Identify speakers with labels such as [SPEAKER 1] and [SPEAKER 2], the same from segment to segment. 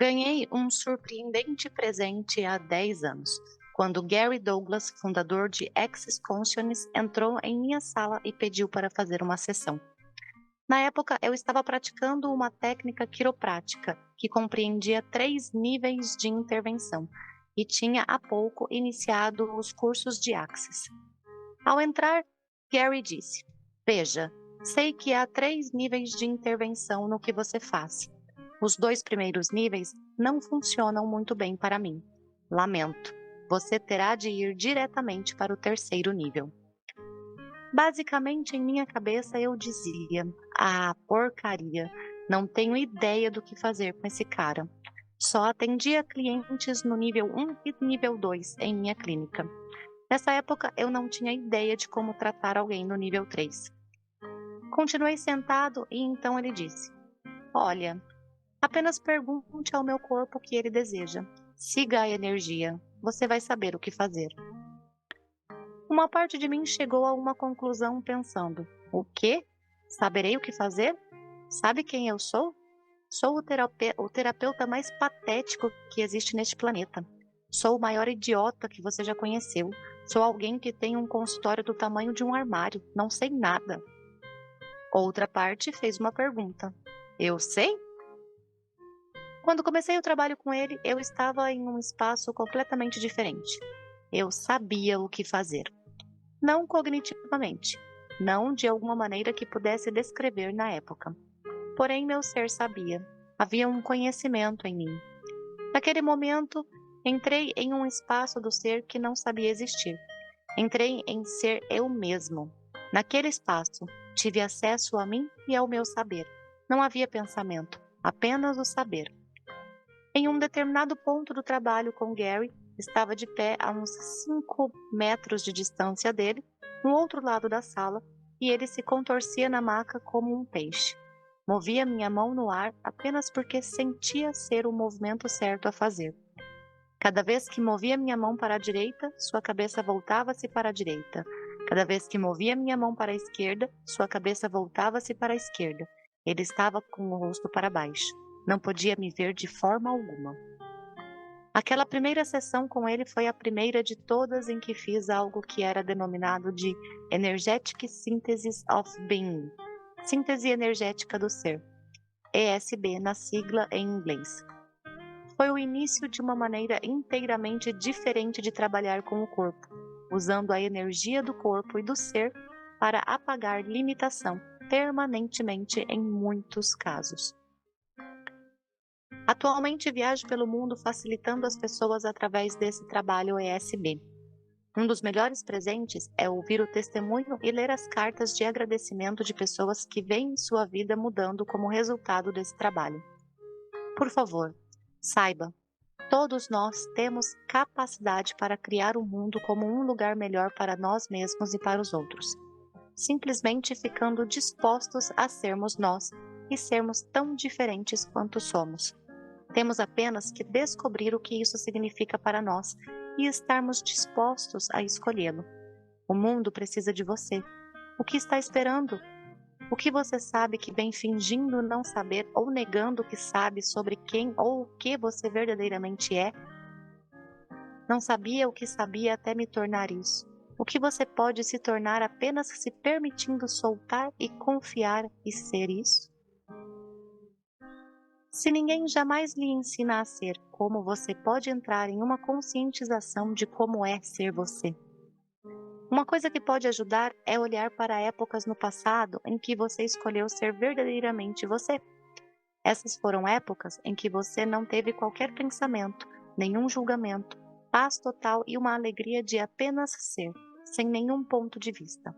[SPEAKER 1] Ganhei um surpreendente presente há 10 anos, quando Gary Douglas, fundador de Access Consciousness, entrou em minha sala e pediu para fazer uma sessão. Na época, eu estava praticando uma técnica quiroprática que compreendia 3 níveis de intervenção e tinha há pouco iniciado os cursos de Access. Ao entrar, Gary disse: Veja, sei que há 3 níveis de intervenção no que você faz. Os 2 primeiros níveis não funcionam muito bem para mim. Lamento. Você terá de ir diretamente para o terceiro nível. Basicamente, em minha cabeça eu dizia: Ah, porcaria, não tenho ideia do que fazer com esse cara. Só atendia clientes no nível 1 e nível 2 em minha clínica. Nessa época, eu não tinha ideia de como tratar alguém no nível 3. Continuei sentado e então ele disse: Olha, apenas pergunte ao meu corpo o que ele deseja. Siga a energia. Você vai saber o que fazer. Uma parte de mim chegou a uma conclusão pensando: o quê? Saberei o que fazer? Sabe quem eu sou? Sou o terapeuta mais patético que existe neste planeta. Sou o maior idiota que você já conheceu. Sou alguém que tem um consultório do tamanho de um armário. Não sei nada. Outra parte fez uma pergunta: eu sei? Quando comecei o trabalho com ele, eu estava em um espaço completamente diferente. Eu sabia o que fazer. Não cognitivamente, não de alguma maneira que pudesse descrever na época. Porém, meu ser sabia. Havia um conhecimento em mim. Naquele momento, entrei em um espaço do ser que não sabia existir. Entrei em ser eu mesmo. Naquele espaço, tive acesso a mim e ao meu saber. Não havia pensamento, apenas o saber. Em um determinado ponto do trabalho com Gary, estava de pé a uns 5 metros de distância dele, no outro lado da sala, e ele se contorcia na maca como um peixe. Movia minha mão no ar apenas porque sentia ser o movimento certo a fazer. Cada vez que movia minha mão para a direita, sua cabeça voltava-se para a direita. Cada vez que movia minha mão para a esquerda, sua cabeça voltava-se para a esquerda. Ele estava com o rosto para baixo. Não podia me ver de forma alguma. Aquela primeira sessão com ele foi a primeira de todas em que fiz algo que era denominado de Energetic Synthesis of Being, síntese energética do ser, ESB na sigla em inglês. Foi o início de uma maneira inteiramente diferente de trabalhar com o corpo, usando a energia do corpo e do ser para apagar limitação permanentemente em muitos casos. Atualmente viajo pelo mundo facilitando as pessoas através desse trabalho ESB. Um dos melhores presentes é ouvir o testemunho e ler as cartas de agradecimento de pessoas que veem sua vida mudando como resultado desse trabalho. Por favor, saiba, todos nós temos capacidade para criar o mundo como um lugar melhor para nós mesmos e para os outros, simplesmente ficando dispostos a sermos nós e sermos tão diferentes quanto somos. Temos apenas que descobrir o que isso significa para nós e estarmos dispostos a escolhê-lo. O mundo precisa de você. O que está esperando? O que você sabe que vem fingindo não saber ou negando que sabe sobre quem ou o que você verdadeiramente é? Não sabia o que sabia até me tornar isso. O que você pode se tornar apenas se permitindo soltar e confiar e ser isso? Se ninguém jamais lhe ensina a ser como você pode entrar em uma conscientização de como é ser você. Uma coisa que pode ajudar é olhar para épocas no passado em que você escolheu ser verdadeiramente você. Essas foram épocas em que você não teve qualquer pensamento, nenhum julgamento, paz total e uma alegria de apenas ser, sem nenhum ponto de vista.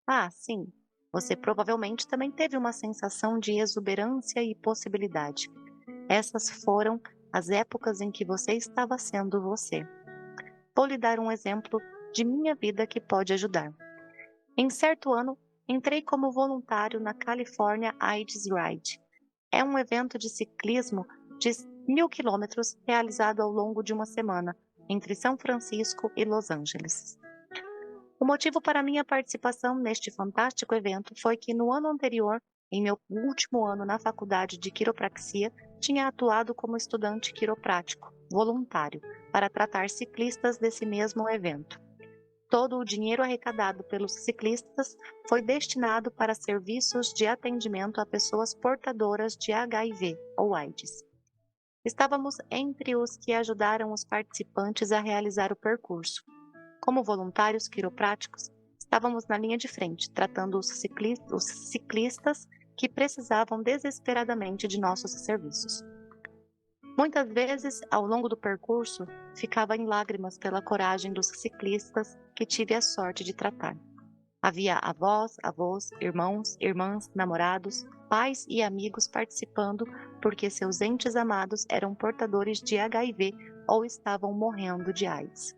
[SPEAKER 1] Ah, sim, você provavelmente também teve uma sensação de exuberância e possibilidade. Essas foram as épocas em que você estava sendo você. Vou lhe dar um exemplo de minha vida que pode ajudar. Em certo ano, entrei como voluntário na California AIDS Ride. É um evento de ciclismo de 1.000 quilômetros realizado ao longo de uma semana, entre São Francisco e Los Angeles. O motivo para minha participação neste fantástico evento foi que no ano anterior em meu último ano na faculdade de quiropraxia, tinha atuado como estudante quiroprático, voluntário, para tratar ciclistas desse mesmo evento. Todo o dinheiro arrecadado pelos ciclistas foi destinado para serviços de atendimento a pessoas portadoras de HIV ou AIDS. Estávamos entre os que ajudaram os participantes a realizar o percurso. Como voluntários quiropráticos, estávamos na linha de frente, tratando os ciclistas que precisavam desesperadamente de nossos serviços. Muitas vezes, ao longo do percurso, ficava em lágrimas pela coragem dos ciclistas que tive a sorte de tratar. Havia avós, irmãos, irmãs, namorados, pais e amigos participando porque seus entes amados eram portadores de HIV ou estavam morrendo de AIDS.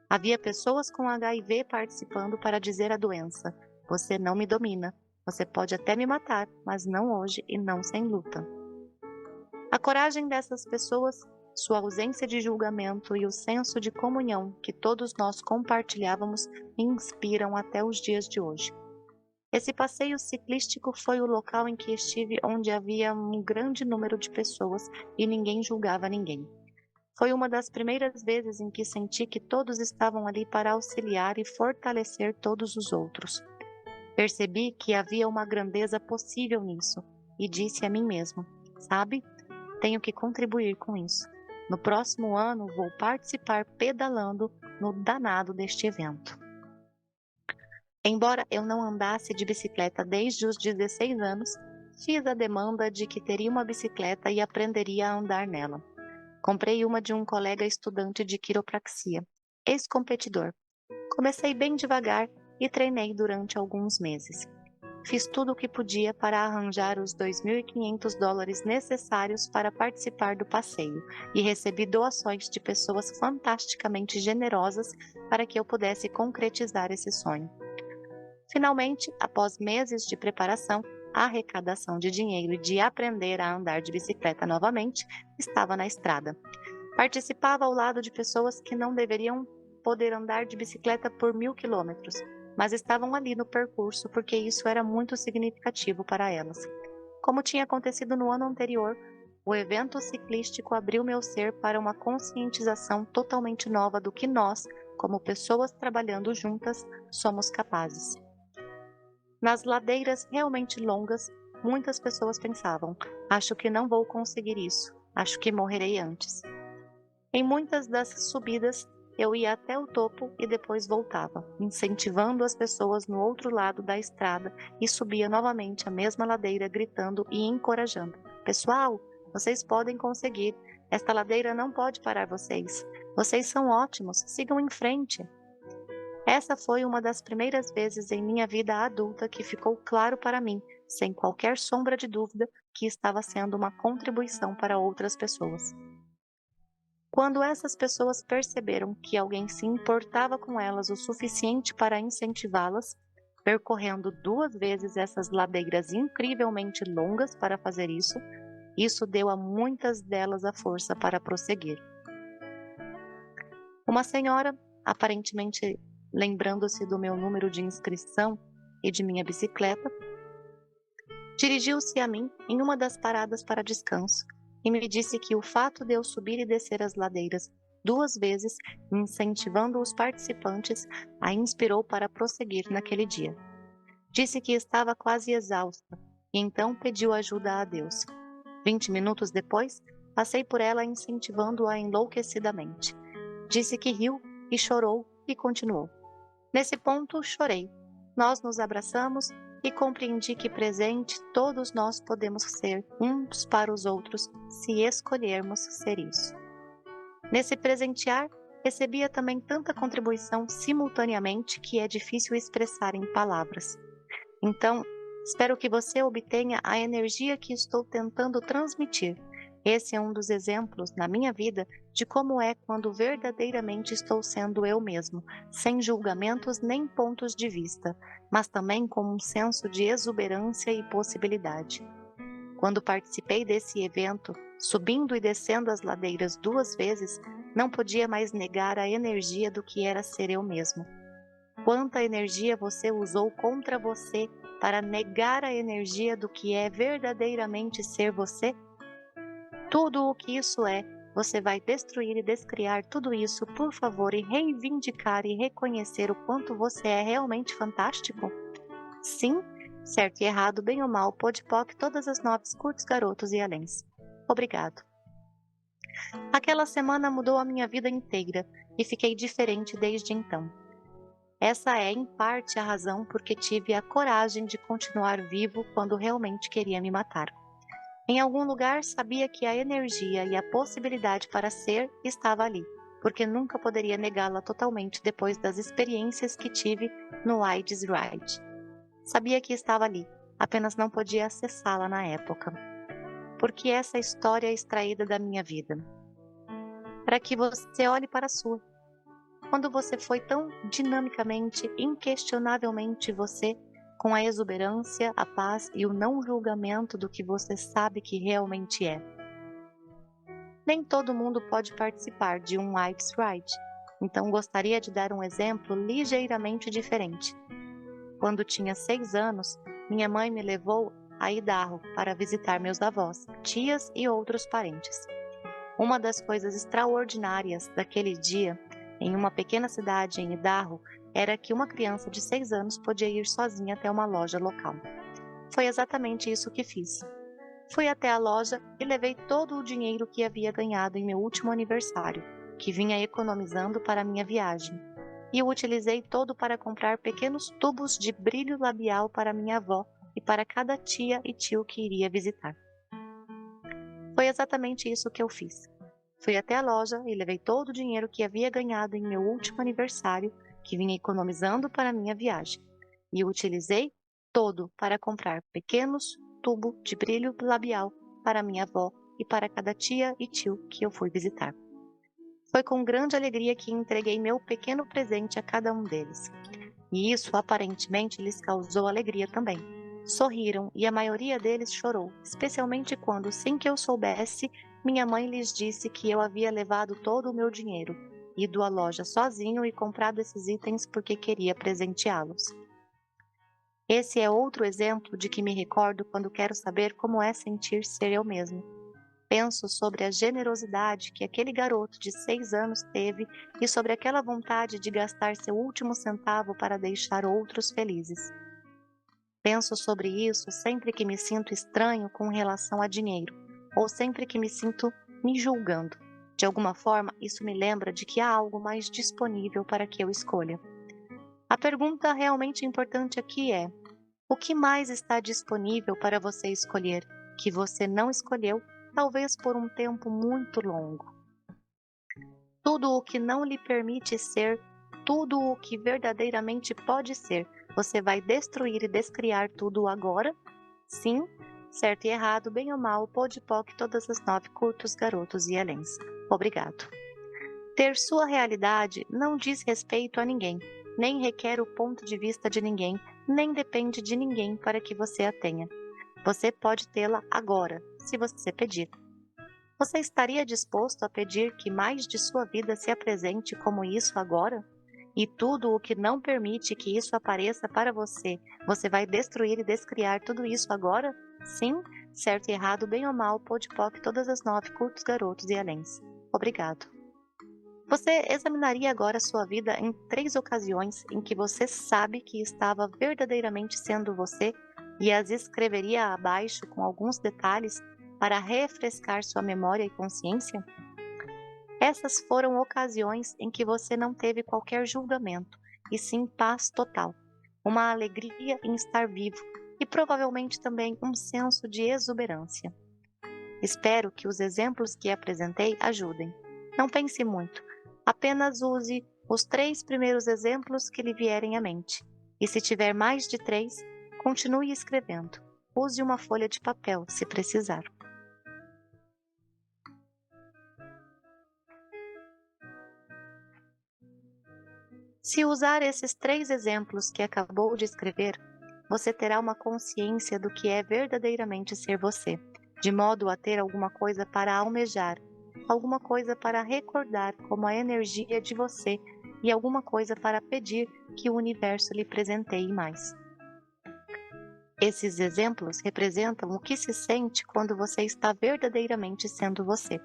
[SPEAKER 1] Havia pessoas com HIV participando para dizer à doença: "Você não me domina, você pode até me matar, mas não hoje e não sem luta." A coragem dessas pessoas, sua ausência de julgamento e o senso de comunhão que todos nós compartilhávamos me inspiram até os dias de hoje. Esse passeio ciclístico foi o local em que estive onde havia um grande número de pessoas e ninguém julgava ninguém. Foi uma das primeiras vezes em que senti que todos estavam ali para auxiliar e fortalecer todos os outros. Percebi que havia uma grandeza possível nisso e disse a mim mesmo: "Sabe? Tenho que contribuir com isso. No próximo ano vou participar pedalando no danado deste evento." Embora eu não andasse de bicicleta desde os 16 anos, fiz a demanda de que teria uma bicicleta e aprenderia a andar nela. Comprei uma de um colega estudante de quiropraxia, ex-competidor. Comecei bem devagar e treinei durante alguns meses. Fiz tudo o que podia para arranjar os $2.500 necessários para participar do passeio e recebi doações de pessoas fantasticamente generosas para que eu pudesse concretizar esse sonho. Finalmente, após meses de preparação, arrecadação de dinheiro e de aprender a andar de bicicleta novamente, estava na estrada. Participava ao lado de pessoas que não deveriam poder andar de bicicleta por 1.000 quilômetros, mas estavam ali no percurso porque isso era muito significativo para elas. Como tinha acontecido no ano anterior, o evento ciclístico abriu meu ser para uma conscientização totalmente nova do que nós, como pessoas trabalhando juntas, somos capazes. Nas ladeiras realmente longas, muitas pessoas pensavam: "Acho que não vou conseguir isso, acho que morrerei antes." Em muitas das subidas, eu ia até o topo e depois voltava, incentivando as pessoas no outro lado da estrada e subia novamente a mesma ladeira gritando e encorajando: "Pessoal, vocês podem conseguir. Esta ladeira não pode parar vocês. Vocês são ótimos, sigam em frente." Essa foi uma das primeiras vezes em minha vida adulta que ficou claro para mim, sem qualquer sombra de dúvida, que estava sendo uma contribuição para outras pessoas. Quando essas pessoas perceberam que alguém se importava com elas o suficiente para incentivá-las, percorrendo 2 vezes essas ladeiras incrivelmente longas para fazer isso, isso deu a muitas delas a força para prosseguir. Uma senhora, aparentemente lembrando-se do meu número de inscrição e de minha bicicleta, dirigiu-se a mim em uma das paradas para descanso e me disse que o fato de eu subir e descer as ladeiras 2 vezes, incentivando os participantes, a inspirou para prosseguir naquele dia. Disse que estava quase exausta e então pediu ajuda a Deus. 20 minutos depois, passei por ela incentivando-a enlouquecidamente. Disse que riu e chorou e continuou. Nesse ponto, chorei. Nós nos abraçamos e compreendi que presente todos nós podemos ser uns para os outros se escolhermos ser isso. Nesse presentear, recebia também tanta contribuição simultaneamente que é difícil expressar em palavras. Então, espero que você obtenha a energia que estou tentando transmitir. Esse é um dos exemplos na minha vida de como é quando verdadeiramente estou sendo eu mesmo, sem julgamentos nem pontos de vista, mas também com um senso de exuberância e possibilidade. Quando participei desse evento, subindo e descendo as ladeiras 2 vezes, não podia mais negar a energia do que era ser eu mesmo. Quanta energia você usou contra você para negar a energia do que é verdadeiramente ser você? Tudo o que isso é, você vai destruir e descriar tudo isso, por favor, e reivindicar e reconhecer o quanto você é realmente fantástico? Sim, certo e errado, bem ou mal, podpoc, todas as noves, curtos, garotos e aléns. Obrigado. Aquela semana mudou a minha vida inteira e fiquei diferente desde então. Essa é, em parte, a razão por que tive a coragem de continuar vivo quando realmente queria me matar. Em algum lugar sabia que a energia e a possibilidade para ser estava ali, porque nunca poderia negá-la totalmente depois das experiências que tive no Aids Ride. Sabia que estava ali, apenas não podia acessá-la na época. Porque essa história é extraída da minha vida. Para que você olhe para a sua. Quando você foi tão dinamicamente, inquestionavelmente você, com a exuberância, a paz e o não julgamento do que você sabe que realmente é. Nem todo mundo pode participar de um White's Ride, então gostaria de dar um exemplo ligeiramente diferente. Quando tinha 6 anos, minha mãe me levou a Idaho para visitar meus avós, tias e outros parentes. Uma das coisas extraordinárias daquele dia, em uma pequena cidade em Idaho, era que uma criança de 6 anos podia ir sozinha até uma loja local. Foi exatamente isso que fiz. Fui até a loja e levei todo o dinheiro que havia ganhado em meu último aniversário, que vinha economizando para minha viagem, e o utilizei todo para comprar pequenos tubos de brilho labial para minha avó e para cada tia e tio que iria visitar. Foi exatamente isso que eu fiz. Fui até a loja e levei todo o dinheiro que havia ganhado em meu último aniversário, que vinha economizando para minha viagem, e o utilizei todo para comprar pequenos tubos de brilho labial para minha avó e para cada tia e tio que eu fui visitar. Foi com grande alegria que entreguei meu pequeno presente a cada um deles. E isso aparentemente lhes causou alegria também. Sorriram e a maioria deles chorou, especialmente quando, sem que eu soubesse, minha mãe lhes disse que eu havia levado todo o meu dinheiro, ido à loja sozinho e comprado esses itens porque queria presenteá-los. Esse é outro exemplo de que me recordo quando quero saber como é sentir ser eu mesmo. Penso sobre a generosidade que aquele garoto de 6 anos teve e sobre aquela vontade de gastar seu último centavo para deixar outros felizes. Penso sobre isso sempre que me sinto estranho com relação a dinheiro, ou sempre que me sinto me julgando. De alguma forma, isso me lembra de que há algo mais disponível para que eu escolha. A pergunta realmente importante aqui é: o que mais está disponível para você escolher, que você não escolheu, talvez por um tempo muito longo? Tudo o que não lhe permite ser, tudo o que verdadeiramente pode ser, você vai destruir e descriar tudo agora? Sim, certo e errado, bem ou mal, podpoc, todas as 9, curtos, garotos e aléns. Obrigado. Ter sua realidade não diz respeito a ninguém, nem requer o ponto de vista de ninguém, nem depende de ninguém para que você a tenha. Você pode tê-la agora, se você pedir. Você estaria disposto a pedir que mais de sua vida se apresente como isso agora? E tudo o que não permite que isso apareça para você, você vai destruir e descriar tudo isso agora? Sim, certo e errado, bem ou mal, podpoc, todas as 9, curtos, garotos e aléns. Obrigado. Você examinaria agora sua vida em 3 ocasiões em que você sabe que estava verdadeiramente sendo você e as escreveria abaixo com alguns detalhes para refrescar sua memória e consciência? Essas foram ocasiões em que você não teve qualquer julgamento, e sim paz total, uma alegria em estar vivo e provavelmente também um senso de exuberância. Espero que os exemplos que apresentei ajudem. Não pense muito, apenas use os 3 primeiros exemplos que lhe vierem à mente. E se tiver mais de 3, continue escrevendo. Use uma folha de papel, se precisar. Se usar esses 3 exemplos que acabou de escrever, você terá uma consciência do que é verdadeiramente ser você, de modo a ter alguma coisa para almejar, alguma coisa para recordar como a energia de você e alguma coisa para pedir que o universo lhe presenteie mais. Esses exemplos representam o que se sente quando você está verdadeiramente sendo você.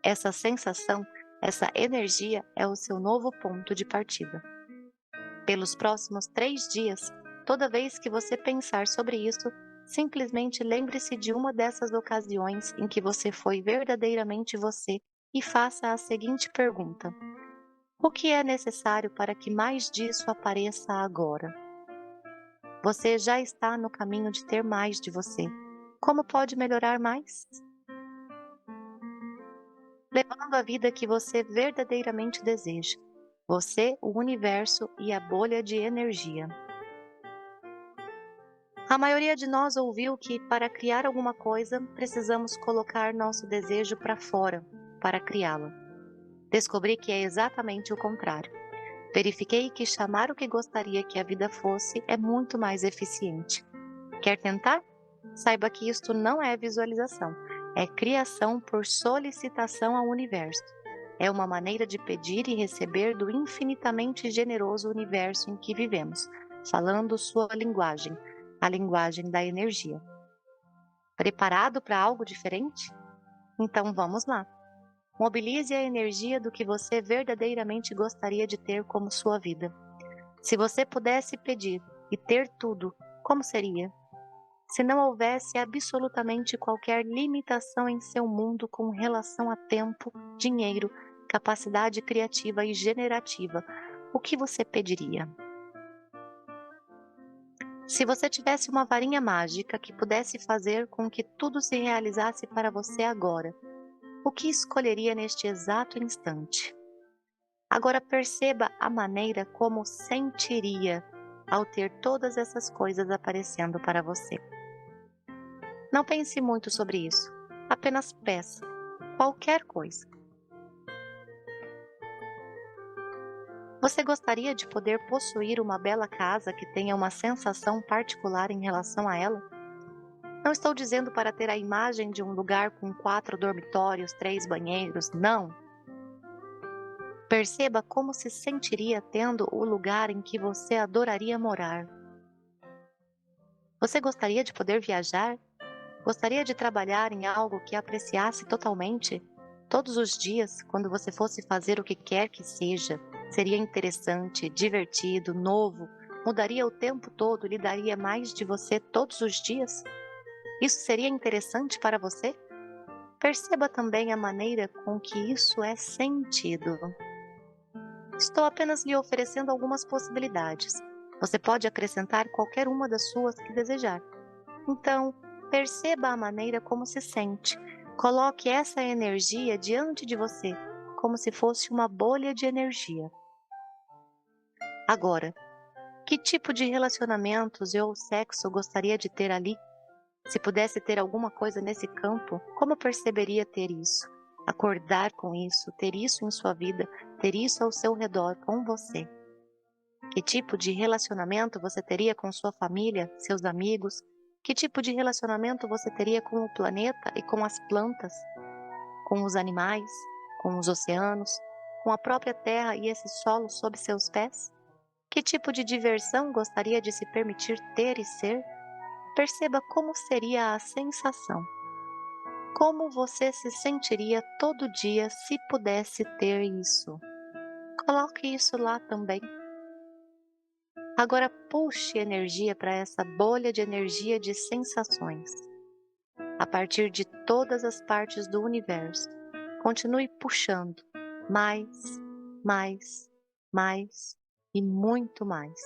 [SPEAKER 1] Essa sensação, essa energia é o seu novo ponto de partida. Pelos próximos 3 dias, toda vez que você pensar sobre isso, simplesmente lembre-se de uma dessas ocasiões em que você foi verdadeiramente você e faça a seguinte pergunta: o que é necessário para que mais disso apareça agora? Você já está no caminho de ter mais de você. Como pode melhorar mais? Levando a vida que você verdadeiramente deseja. Você, o universo e a bolha de energia. A maioria de nós ouviu que para criar alguma coisa, precisamos colocar nosso desejo para fora, para criá-la. Descobri que é exatamente o contrário. Verifiquei que chamar o que gostaria que a vida fosse é muito mais eficiente. Quer tentar? Saiba que isto não é visualização, é criação por solicitação ao universo. É uma maneira de pedir e receber do infinitamente generoso universo em que vivemos, falando sua linguagem, a linguagem da energia. Preparado para algo diferente? Então vamos lá. Mobilize a energia do que você verdadeiramente gostaria de ter como sua vida. Se você pudesse pedir e ter tudo, como seria? Se não houvesse absolutamente qualquer limitação em seu mundo com relação a tempo, dinheiro, capacidade criativa e generativa, o que você pediria? Se você tivesse uma varinha mágica que pudesse fazer com que tudo se realizasse para você agora, o que escolheria neste exato instante? Agora perceba a maneira como sentiria ao ter todas essas coisas aparecendo para você. Não pense muito sobre isso. Apenas peça qualquer coisa. Você gostaria de poder possuir uma bela casa que tenha uma sensação particular em relação a ela? Não estou dizendo para ter a imagem de um lugar com 4 dormitórios, 3 banheiros, não. Perceba como se sentiria tendo o lugar em que você adoraria morar. Você gostaria de poder viajar? Gostaria de trabalhar em algo que apreciasse totalmente? Todos os dias, quando você fosse fazer o que quer que seja, seria interessante, divertido, novo, mudaria o tempo todo, lhe daria mais de você todos os dias? Isso seria interessante para você? Perceba também a maneira com que isso é sentido. Estou apenas lhe oferecendo algumas possibilidades. Você pode acrescentar qualquer uma das suas que desejar. Então, perceba a maneira como se sente. Coloque essa energia diante de você, como se fosse uma bolha de energia. Agora, que tipo de relacionamentos ou sexo gostaria de ter ali? Se pudesse ter alguma coisa nesse campo, como perceberia ter isso? Acordar com isso, ter isso em sua vida, ter isso ao seu redor, com você. Que tipo de relacionamento você teria com sua família, seus amigos? Que tipo de relacionamento você teria com o planeta e com as plantas, com os animais, com os oceanos, com a própria terra e esse solo sob seus pés? Que tipo de diversão gostaria de se permitir ter e ser? Perceba como seria a sensação. Como você se sentiria todo dia se pudesse ter isso? Coloque isso lá também. Agora puxe energia para essa bolha de energia de sensações. A partir de todas as partes do universo, continue puxando mais, mais, mais e muito mais.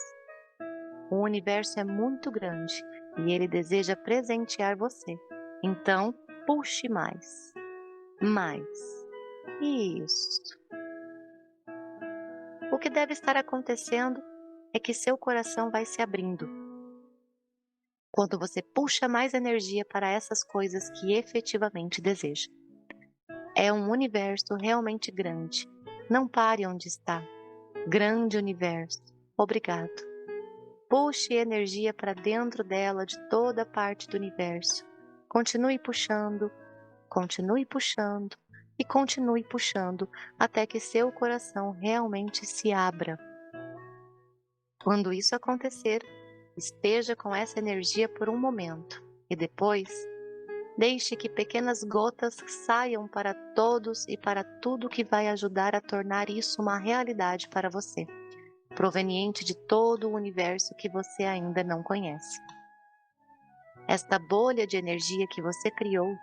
[SPEAKER 1] O universo é muito grande e ele deseja presentear você. Então, puxe mais, mais. Isso. O que deve estar acontecendo é que seu coração vai se abrindo. Quando você puxa mais energia para essas coisas que efetivamente deseja. É um universo realmente grande. Não pare onde está. Grande universo. Obrigado. Puxe energia para dentro dela de toda parte do universo. Continue puxando e continue puxando até que seu coração realmente se abra. Quando isso acontecer, esteja com essa energia por um momento e depois deixe que pequenas gotas saiam para todos e para tudo que vai ajudar a tornar isso uma realidade para você, proveniente de todo o universo que você ainda não conhece. Esta bolha de energia que você criou,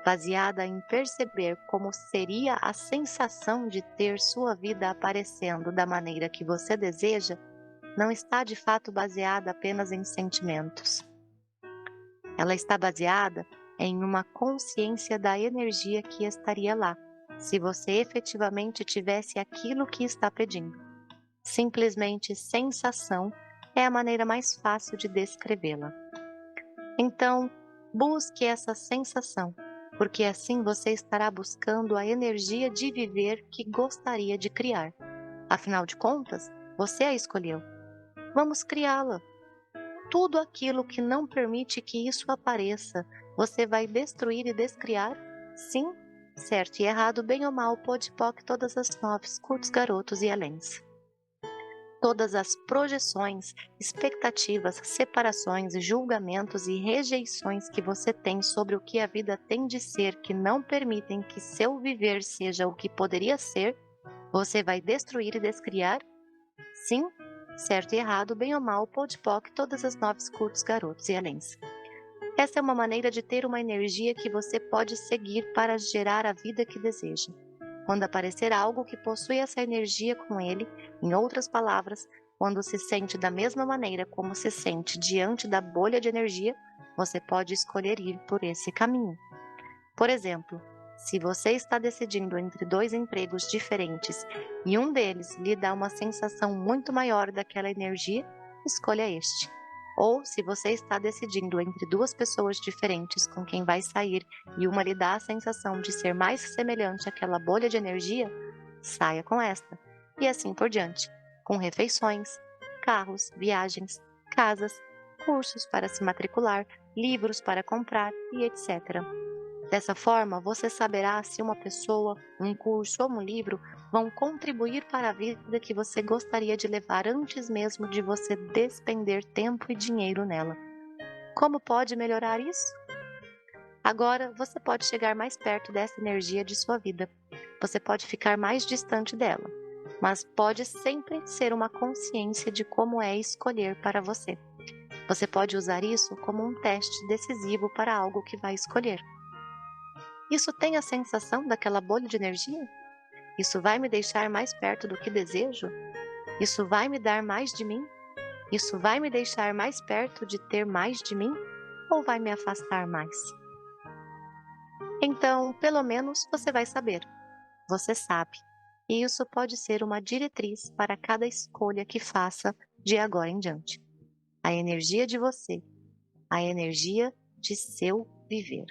[SPEAKER 1] baseada em perceber como seria a sensação de ter sua vida aparecendo da maneira que você deseja, não está de fato baseada apenas em sentimentos. Ela está baseada em uma consciência da energia que estaria lá, se você efetivamente tivesse aquilo que está pedindo. Simplesmente sensação é a maneira mais fácil de descrevê-la. Então, busque essa sensação, porque assim você estará buscando a energia de viver que gostaria de criar. Afinal de contas, você a escolheu. Vamos criá-la. Tudo aquilo que não permite que isso apareça, você vai destruir e descriar? Sim, certo e errado, bem ou mal, podpoc, todas as 9, curtos, garotos e aléns. Todas as projeções, expectativas, separações, julgamentos e rejeições que você tem sobre o que a vida tem de ser que não permitem que seu viver seja o que poderia ser, você vai destruir e descriar? Sim, certo e errado, bem ou mal, podpoc, todas as 9, curtos, garotos e aléns. Essa é uma maneira de ter uma energia que você pode seguir para gerar a vida que deseja. Quando aparecer algo que possui essa energia com ele, em outras palavras, quando se sente da mesma maneira como se sente diante da bolha de energia, você pode escolher ir por esse caminho. Por exemplo, se você está decidindo entre 2 empregos diferentes e um deles lhe dá uma sensação muito maior daquela energia, escolha este. Ou se você está decidindo entre 2 pessoas diferentes com quem vai sair e uma lhe dá a sensação de ser mais semelhante àquela bolha de energia, saia com esta. E assim por diante, com refeições, carros, viagens, casas, cursos para se matricular, livros para comprar e etc. Dessa forma, você saberá se uma pessoa, um curso ou um livro vão contribuir para a vida que você gostaria de levar antes mesmo de você despender tempo e dinheiro nela. Como pode melhorar isso? Agora, você pode chegar mais perto dessa energia de sua vida. Você pode ficar mais distante dela, mas pode sempre ser uma consciência de como é escolher para você. Você pode usar isso como um teste decisivo para algo que vai escolher. Isso tem a sensação daquela bolha de energia? Isso vai me deixar mais perto do que desejo? Isso vai me dar mais de mim? Isso vai me deixar mais perto de ter mais de mim? Ou vai me afastar mais? Então, pelo menos você vai saber. Você sabe. E isso pode ser uma diretriz para cada escolha que faça de agora em diante. A energia de você. A energia de seu viver.